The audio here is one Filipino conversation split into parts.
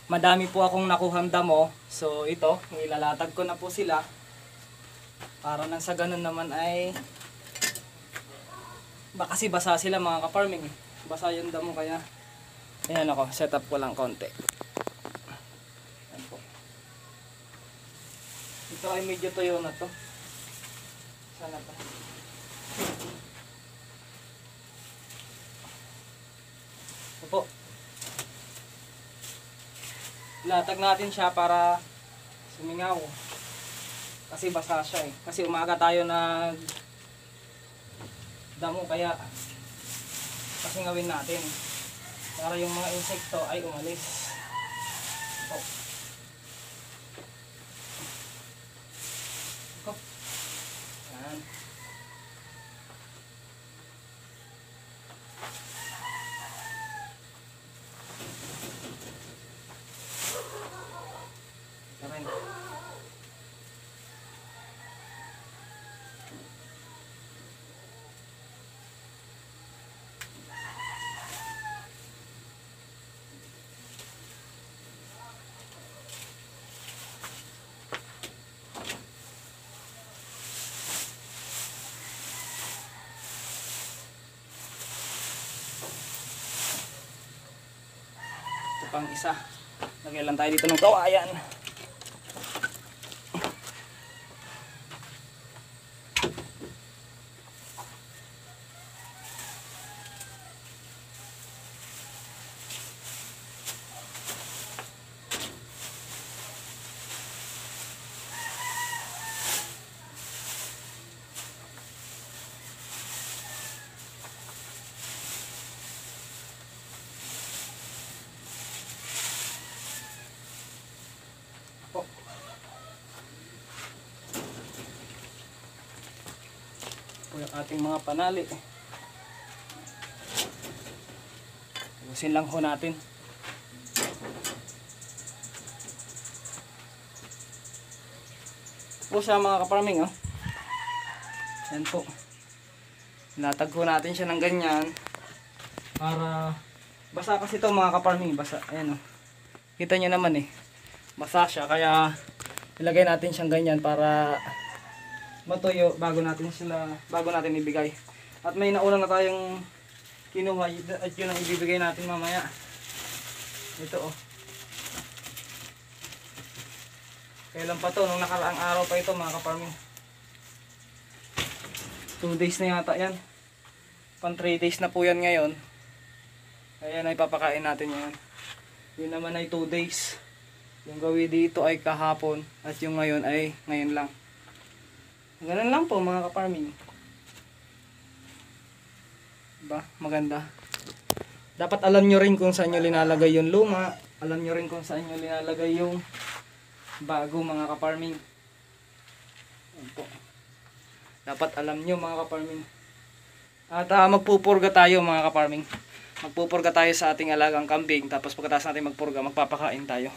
madami po akong nakuhang damo. So ito, nilalatag ko na po sila. Para nang sa ganun naman ay kasi basa sila mga ka-farming. Basa yung damo kaya ayan ako, set up ko lang konti. Ayan po. Ito ay medyo tuyo na to. Sana to. Ito po. Latag natin siya para sumingaw. Kasi basa siya eh. Kasi umaga tayo nag damo kaya pasingawin natin. Para yung mga insekto ay umalis. Oh. Oh. Yan. Yan. Pang isa. Lagyan lang tayo dito ng kawayan. Po. Po yung ating mga panali. Ubusin lang ho natin. Po siya mga ka-farming oh. Yan po. Latag ho natin siya ng ganyan. Para basa kasi ito mga ka-farming. Basa. Ayan oh. Kita nyo naman eh. Basa siya kaya ilagay natin siyang ganyan para matuyo bago natin ibigay. At may nauna na tayong kinuha at yun ang ibibigay natin mamaya. Ito oh. Kailan pa to? Nung nakaraang araw pa ito mga ka-farming. 2 days na yata yan. Pan 3 days na po yan ngayon. Kaya na ipapakain natin yan. Yun naman ay 2 days. Yung gawin dito ay kahapon at yung ngayon ay ngayon lang. Ganun lang po mga ka-farming. Diba? Maganda. Dapat alam nyo rin kung saan nyo linalagay yung luma. Alam nyo rin kung saan nyo linalagay yung bago mga ka-farming. Dapat alam nyo mga ka-farming. At magpupurga tayo mga ka-farming. Magpupurga tayo sa ating alagang kambing. Tapos pagkatapos natin magpurga, magpapakain tayo.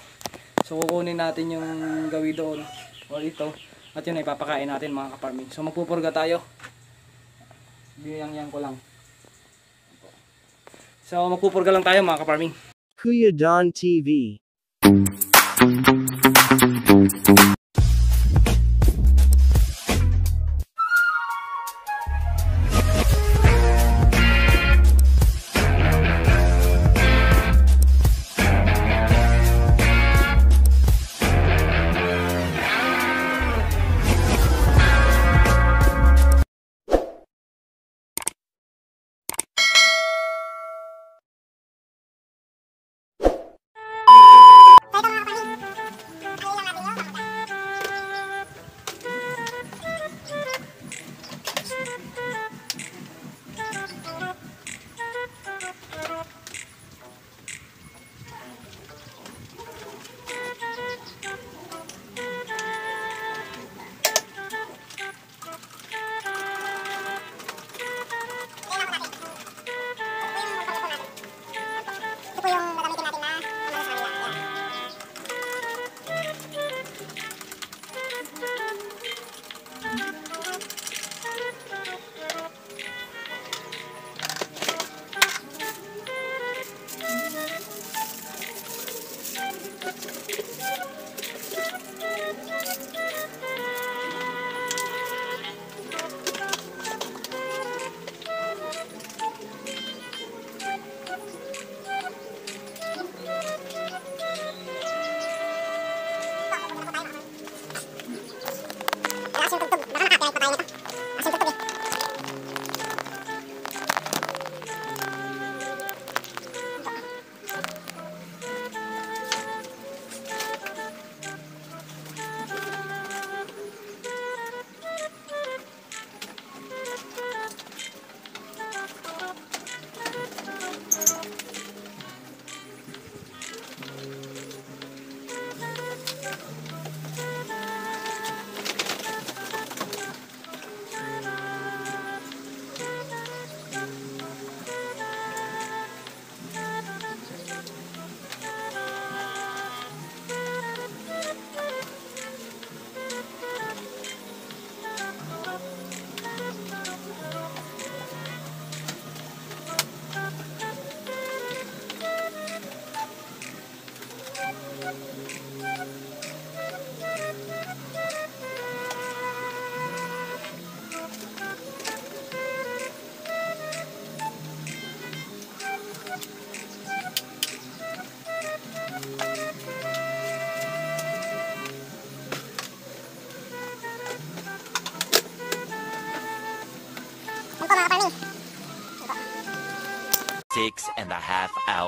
So kukunin natin yung gawi doon o ito at yun ay papakain natin mga ka-farming. So magpupurga tayo. Biyang-yang ko lang. So magpupurga lang tayo mga ka-farming. Kuya Don TV.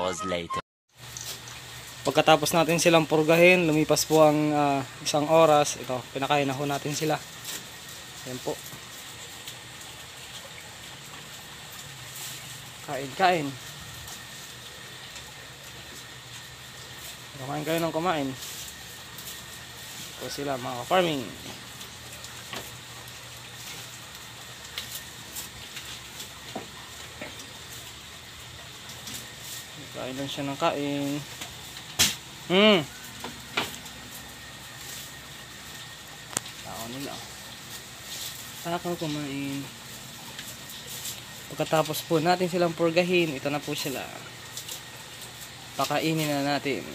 hours later. Pagkatapos natin silang purgahin, lumipas po ang 1 oras. Ito, pinakain na ho natin sila. Ayan po. Kain. Kumain kayo ng kumain. Ito sila mga farming. Kain lang siya ng kain. Tao nila. Takaw kumain. Pagkatapos po natin silang purgahin, ito na po sila. Pakainin na natin.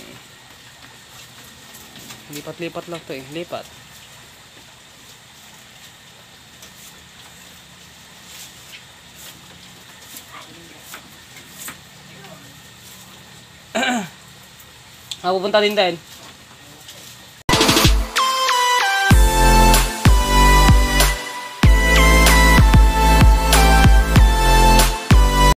Lipat-lipat lang to eh. Lipat. Pupunta din.